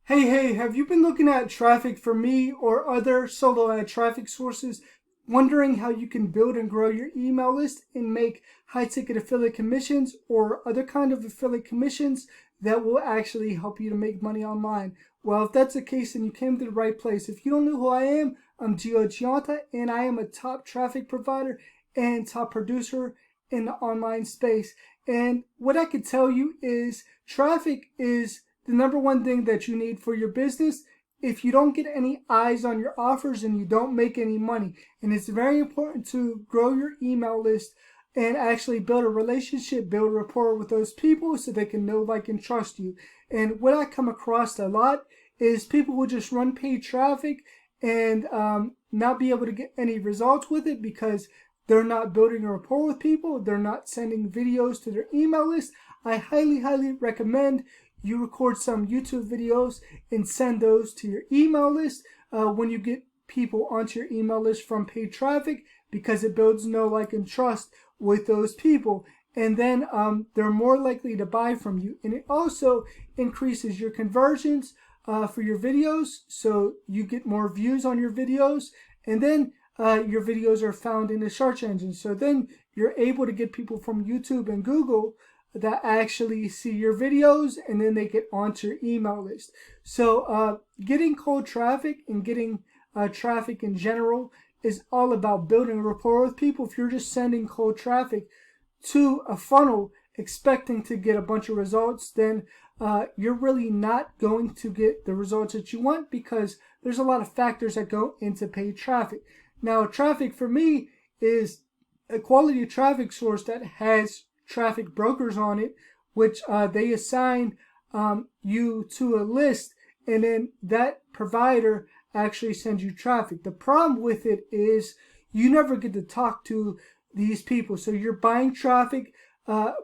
Hey, have you been looking at Traffic for Me or other solo ad traffic sources, wondering how you can build and grow your email list and make high ticket affiliate commissions or other kind of affiliate commissions that will actually help you to make money online? Well, if that's the case, then you came to the right place. If you don't know who I am, I'm Gio Gianta, and I am a top traffic provider and top producer in the online space. And what I can tell you is traffic is the number one thing that you need for your business. If you don't get any eyes on your offers, and you don't make any money. And it's very important to grow your email list and actually build a relationship, build rapport with those people so they can know, like, and trust you. And what I come across a lot is people will just run paid traffic and not be able to get any results with it because they're not building a rapport with people. They're not sending videos to their email list. I highly recommend you record some YouTube videos and send those to your email list when you get people onto your email list from paid traffic, because it builds know, like, and trust with those people. And then they're more likely to buy from you. And it also increases your conversions for your videos, so you get more views on your videos. And then your videos are found in the search engine. So then you're able to get people from YouTube and Google that actually see your videos, and then they get onto your email list. So getting cold traffic and getting traffic in general is all about building a rapport with people. If you're just sending cold traffic to a funnel expecting to get a bunch of results, then you're really not going to get the results that you want, because there's a lot of factors that go into paid traffic. Now, Traffic for Me is a quality traffic source that has traffic brokers on it, which they assign you to a list, and then that provider actually sends you traffic. The problem with it is you never get to talk to these people, so you're buying traffic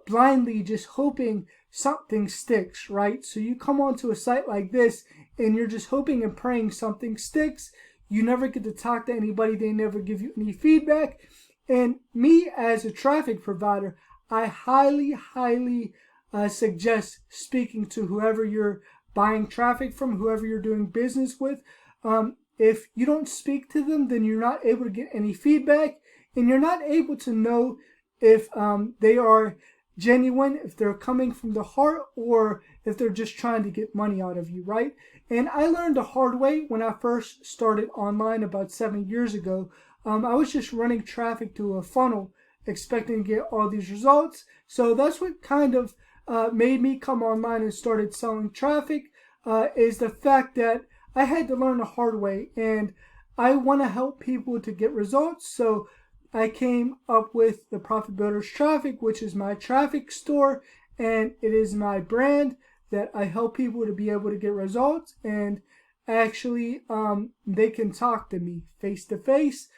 blindly, just hoping something sticks, right? So you come onto a site like this and you're just hoping and praying something sticks. You never get to talk to anybody. They never give you any feedback. And me, as a traffic provider, I highly suggest speaking to whoever you're buying traffic from, whoever you're doing business with. If you don't speak to them, then you're not able to get any feedback, and you're not able to know if they are genuine, if they're coming from the heart, or if they're just trying to get money out of you, right? And I learned the hard way when I first started online about 7 years ago. I was just running traffic to a funnel expecting to get all these results. So that's what kind of made me come online and started selling traffic, is the fact that I had to learn the hard way, and I want to help people to get results. So I came up with the Profit Builders Traffic, which is my traffic store, and it is my brand that I help people to be able to get results, and actually they can talk to me face to face.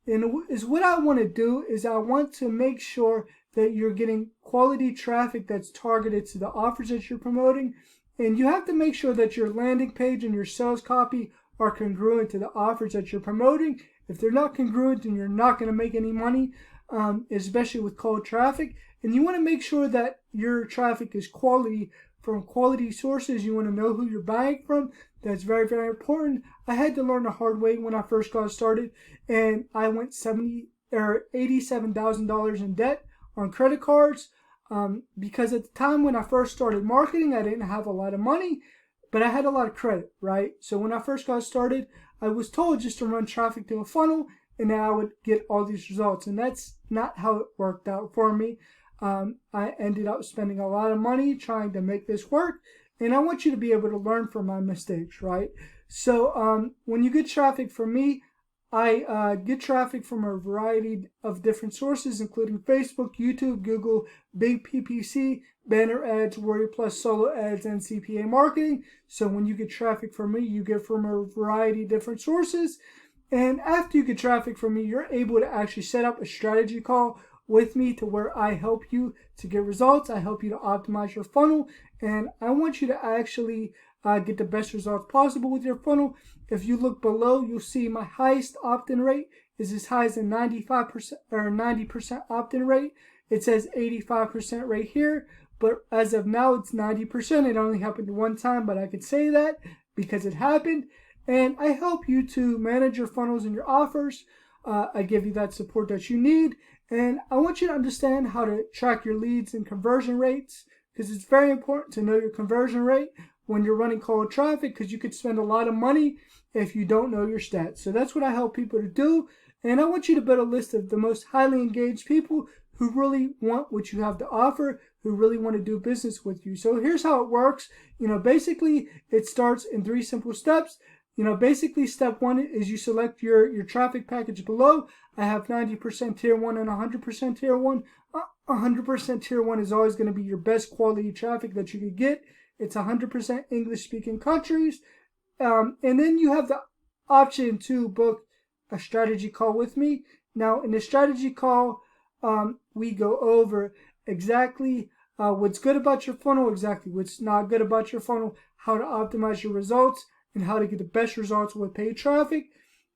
And is what I want to do is I want to make sure that you're getting quality traffic that's targeted to the offers that you're promoting. And you have to make sure that your landing page and your sales copy are congruent to the offers that you're promoting. If they're not congruent, then you're not going to make any money, especially with cold traffic. And you want to make sure that your traffic is quality, from quality sources. You want to know who you're buying from. That's very important. I had to learn the hard way when I first got started, and I went $87,000 in debt on credit cards, because at the time when I first started marketing, I didn't have a lot of money, but I had a lot of credit, right? So when I first got started, I was told just to run traffic to a funnel and then I would get all these results, and that's not how it worked out for me. I ended up spending a lot of money trying to make this work, and I want you to be able to learn from my mistakes, right? So when you get traffic from me, I get traffic from a variety of different sources, including Facebook, YouTube, Google, Bing PPC, banner ads, Warrior Plus, solo ads, and CPA marketing. So when you get traffic from me, you get from a variety of different sources. And after you get traffic from me, you're able to actually set up a strategy call with me to where I help you to get results. I help you to optimize your funnel, and I want you to actually get the best results possible with your funnel. If you look below, you'll see my highest opt-in rate is as high as a 95% or 90% opt-in rate. It says 85% right here, but as of now, it's 90%. It only happened one time, but I could say that because it happened. And I help you to manage your funnels and your offers. I give you that support that you need. And I want you to understand how to track your leads and conversion rates, because it's very important to know your conversion rate when you're running cold traffic, because you could spend a lot of money if you don't know your stats. So that's what I help people to do. And I want you to build a list of the most highly engaged people who really want what you have to offer, who really want to do business with you. So here's how it works. Basically it starts in 3 simple steps. Basically step 1 is you select your traffic package below. I have 90% tier 1 and 100% tier 1. 100% tier 1 is always going to be your best quality traffic that you could get. It's 100% English speaking countries. And then you have the option to book a strategy call with me. Now in the strategy call, we go over exactly what's good about your funnel, exactly what's not good about your funnel, how to optimize your results, and how to get the best results with paid traffic.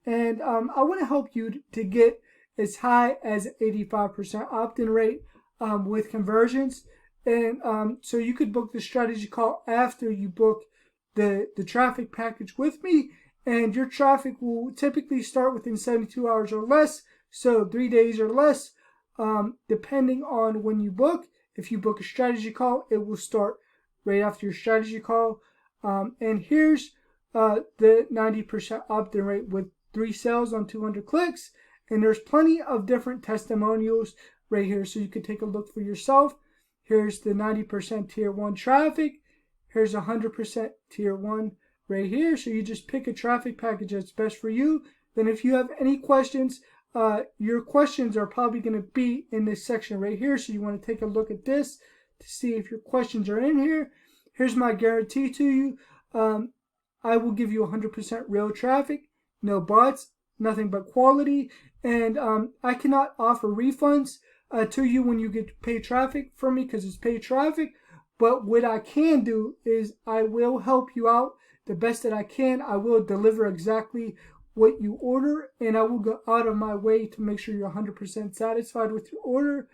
And I want to help you to get as high as 85% opt-in rate with conversions. And so you could book the strategy call after you book the traffic package with me, and your traffic will typically start within 72 hours or less, so 3 days or less, depending on when you book. If you book a strategy call, it will start right after your strategy call. And here's the 90% opt-in rate with 3 sales on 200 clicks. And there's plenty of different testimonials right here, so you can take a look for yourself. Here's the 90% tier 1 traffic. Here's 100% tier 1 right here. So you just pick a traffic package that's best for you. Then if you have any questions, your questions are probably going to be in this section right here. So you want to take a look at this to see if your questions are in here. Here's my guarantee to you. I will give you 100% real traffic, no bots, nothing but quality. And I cannot offer refunds to you when you get paid traffic from me, because it's paid traffic. But what I can do is I will help you out the best that I can. I will deliver exactly what you order, and I will go out of my way to make sure you're 100% satisfied with your order.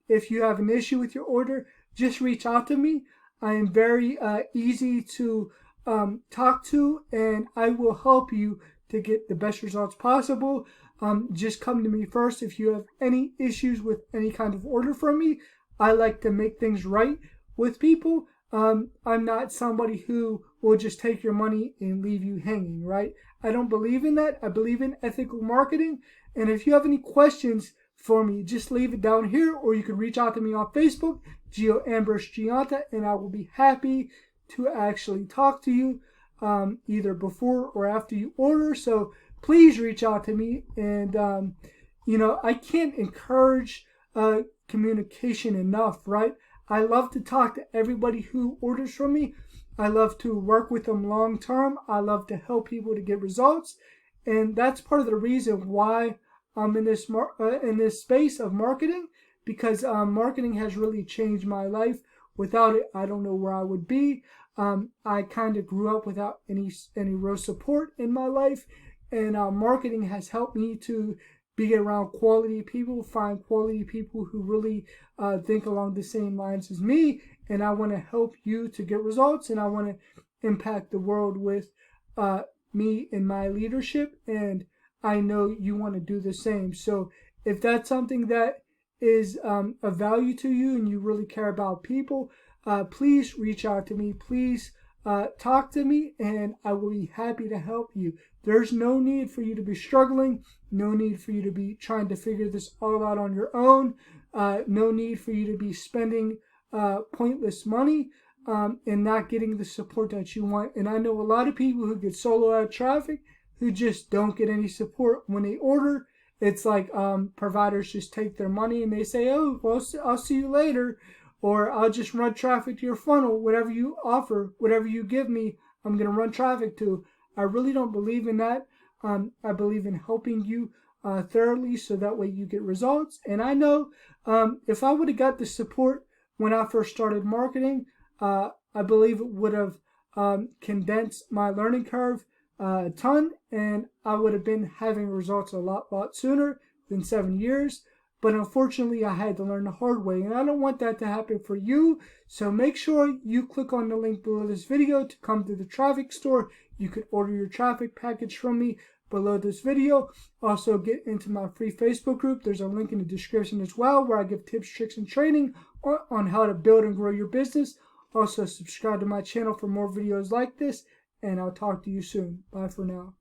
If you have an issue with your order, just reach out to me. I am very easy to talk to, and I will help you to get the best results possible. Just come to me first if you have any issues with any kind of order from me. I like to make things right with people. I'm not somebody who will just take your money and leave you hanging, right? I don't believe in that. I believe in ethical marketing. And if you have any questions for me, just leave it down here, or you can reach out to me on Facebook, Gio Ambrose Giunta, and I will be happy to actually talk to you either before or after you order. So please reach out to me. And, I can't encourage communication enough, right? I love to talk to everybody who orders from me. I love to work with them long term. I love to help people to get results. And that's part of the reason why I'm in this space of marketing, because marketing has really changed my life. Without it, I don't know where I would be. I kind of grew up without any real support in my life, and marketing has helped me to be around quality people, find quality people who really think along the same lines as me. And I want to help you to get results, and I want to impact the world with me and my leadership. And I know you want to do the same. So if that's something that is of value to you and you really care about people, please reach out to me. Please talk to me, and I will be happy to help you. There's no need for you to be struggling. No need for you to be trying to figure this all out on your own. No need for you to be spending pointless money and not getting the support that you want. And I know a lot of people who get solo ad traffic who just don't get any support when they order. It's like providers just take their money and they say, oh, well, I'll see you later. Or I'll just run traffic to your funnel. Whatever you offer, whatever you give me, I'm going to run traffic to. I really don't believe in that. I believe in helping you thoroughly so that way you get results. And I know if I would have got the support when I first started marketing, I believe it would have condensed my learning curve a ton, and I would have been having results a lot sooner than 7 years. but unfortunately I had to learn the hard way, and I don't want that to happen for you. So make sure you click on the link below this video to come to the Traffic store. You can order your traffic package from me below this video. Also get into my free Facebook group. There's a link in the description as well, where I give tips, tricks, and training on how to build and grow your business. Also subscribe to my channel for more videos like this, and I'll talk to you soon. Bye for now.